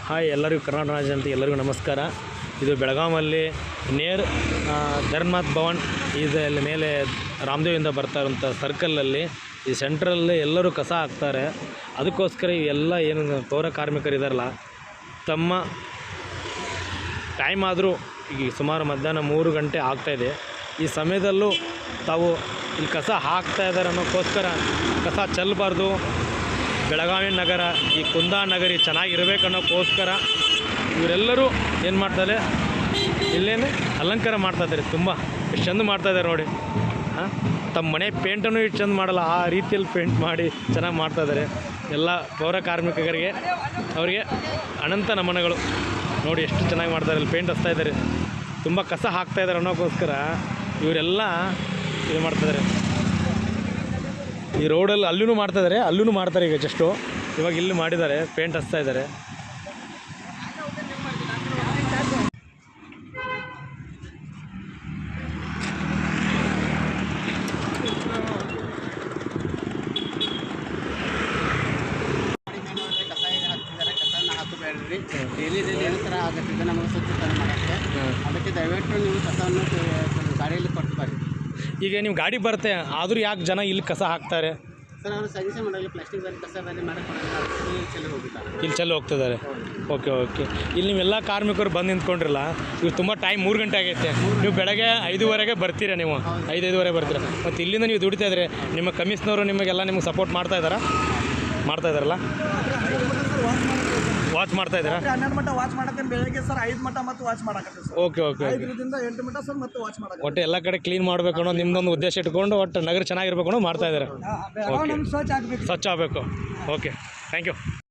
Hi ಎಲ್ಲರಿಗೂ ಕರ್ನಾಟಕ ರಾಜ್ಯ ಅಂತ ಎಲ್ಲರಿಗೂ ನಮಸ್ಕಾರ. ಇದು ಬೆಳಗಾಮಲ್ಲಿ ನೇರ್ ಧರ್ಮನಾಥ್ ಭವನ್ ಇದರಲ್ಲಿ ಮೇಲೆ ರಾಮದೇವಿಂದ ಬರ್ತಾ ಇರೋಂಥ ಸರ್ಕಲಲ್ಲಿ ಈ ಸೆಂಟ್ರಲ್ಲಿ ಎಲ್ಲರೂ ಕಸ ಹಾಕ್ತಾರೆ. ಅದಕ್ಕೋಸ್ಕರ ಇವೆಲ್ಲ ಏನು ಪೌರ ಕಾರ್ಮಿಕರಿದಾರಲ್ಲ ತಮ್ಮ ಟೈಮ್ ಆದರೂ ಈಗ ಸುಮಾರು ಮಧ್ಯಾಹ್ನ 3 ಗಂಟೆ ಆಗ್ತಾಯಿದೆ. ಈ ಸಮಯದಲ್ಲೂ ತಾವು ಇಲ್ಲಿ ಕಸ ಹಾಕ್ತಾ ಇದ್ದಾರೆ ಅನ್ನೋಕ್ಕೋಸ್ಕರ ಕಸ ಚೆಲ್ಲಬಾರ್ದು. ಬೆಳಗಾವಿ ನಗರ ಈ ಕುಂದಾನಗರಿ ಚೆನ್ನಾಗಿರ್ಬೇಕು ಅನ್ನೋಕ್ಕೋಸ್ಕರ ಇವರೆಲ್ಲರೂ ಏನು ಮಾಡ್ತಾರೆ, ಇಲ್ಲೇನು ಅಲಂಕಾರ ಮಾಡ್ತಾಯಿದ್ದಾರೆ. ತುಂಬ ಎಷ್ಟು ಚಂದ ಮಾಡ್ತಾಯಿದ್ದಾರೆ ನೋಡಿ. ತಮ್ಮ ಮನೆ ಪೇಂಟನ್ನು ಇಷ್ಟು ಚಂದ ಮಾಡಲ್ಲ, ಆ ರೀತಿಯಲ್ಲಿ ಪೇಂಟ್ ಮಾಡಿ ಚೆನ್ನಾಗಿ ಮಾಡ್ತಾಯಿದ್ದಾರೆ. ಎಲ್ಲ ಪೌರ ಕಾರ್ಮಿಕರಿಗೆ ಅವರಿಗೆ ಅನಂತ ನಮನಗಳು. ನೋಡಿ ಎಷ್ಟು ಚೆನ್ನಾಗಿ ಮಾಡ್ತಾರೆ, ಇಲ್ಲಿ ಪೇಂಟ್ ಹಚ್ತಾ ಇದ್ದಾರೆ. ತುಂಬ ಕಸ ಹಾಕ್ತಾಯಿದ್ದಾರೆ ಅನ್ನೋಕ್ಕೋಸ್ಕರ ಇವರೆಲ್ಲ ಇದು ಮಾಡ್ತಾಯಿದ್ದಾರೆ. ಈ ರೋಡಲ್ಲಿ ಅಲ್ಲೂ ಮಾಡ್ತಾರೆ ಈಗ ಜಸ್ಟು ಇವಾಗ ಇಲ್ಲಿ ಮಾಡಿದ್ದಾರೆ, ಪೇಂಟ್ ಹಚ್ತಾ ಇದ್ದಾರೆ. ಡೈಲಿ ಏನು ಥರ ಆಗುತ್ತಿದೆ ನಮಗೆ ಸ್ವಚ್ಛತೆ ಮಾಡೋಕ್ಕೆ. ಅದಕ್ಕೆ ದಯವಿಟ್ಟು ನೀವು ಕಸವನ್ನು ಗಾಡಿಯಲ್ಲಿ ಕೊಟ್ಟು ಬರ್ರಿ. ಈಗ ನೀವು ಗಾಡಿ ಬರುತ್ತೆ ಆದರೂ ಯಾಕೆ ಜನ ಇಲ್ಲಿ ಕಸ ಹಾಕ್ತಾರೆ ಸರ್? ಅವರು ಸಜೆಷನ್ ಮಾಡಲಿ, ಪ್ಲಾಸ್ಟಿಕ್ ಬೇರೆ ಕಸ ಬೇರೆ ಮಾಡಿಕೊಡೋಲ್ಲ, ಚೆಲ್ಲಿ ಹೋಗ್ತಾರೆ, ಇಲ್ಲಿ ಚೆಲ್ಲಿ ಹೋಗ್ತಿದ್ದಾರೆ. ಓಕೆ ಇಲ್ಲಿ ನೀವೆಲ್ಲ ಕಾರ್ಮಿಕರು ಬಂದು ನಿಂತ್ಕೊಂಡಿರಲ್ಲ, ಇವು ತುಂಬ ಟೈಮ್ 3 ಗಂಟೆ ಆಗೈತೆ. ನೀವು ಬೆಳಗ್ಗೆ 5:15ಗೆ ಬರ್ತೀರಾ, ನೀವು 5:05 ಬರ್ತೀರಾ. ಮತ್ತು ಇಲ್ಲಿಂದ ನೀವು ದುಡಿತಾ ಇದ್ರೆ ನಿಮ್ಮ ಕಮಿಷನರು ನಿಮಗೆಲ್ಲ ನಿಮಗೆ ಸಪೋರ್ಟ್ ಮಾಡ್ತಾ ಇದ್ದಾರಲ್ಲ? ವಾಚ್ ಮಾಡ್ತಾ ಇದ್ದೀರಾ? 12 ಮಟ್ಟ ವಾಚ್ ಮಾಡಕ್ಕೆ ಬೆಳಗ್ಗೆ ಸರ್ 5 ಮಟ್ಟ ಮತ್ತು ವಾಚ್ ಮಾಡಕ್ಕೆ ಸರ್. ಓಕೆ 5ರಿಂದ 8 ಮಟ್ಟ ಸರ್ ಮತ್ತೆ ವಾಚ್ ಮಾಡಕ್ಕೆ. ಒಟ್ಟು ಎಲ್ಲ ಕಡೆ ಕ್ಲೀನ್ ಮಾಡಬೇಕು ಅನ್ನೋ ನಿಮ್ದೊಂದು ಉದ್ದೇಶ ಇಟ್ಕೊಂಡು ಒಟ್ಟು ನಗರ ಚೆನ್ನಾಗಿರ್ಬೇಕು ಅನ್ನೋ ಮಾಡ್ತಾ ಇದ್ದಾರೆ. ಸ್ವಚ್ಛ ಆಗಬೇಕು. ಸ್ವಚ್ಛ ಆಗಬೇಕು. Okay, thank you.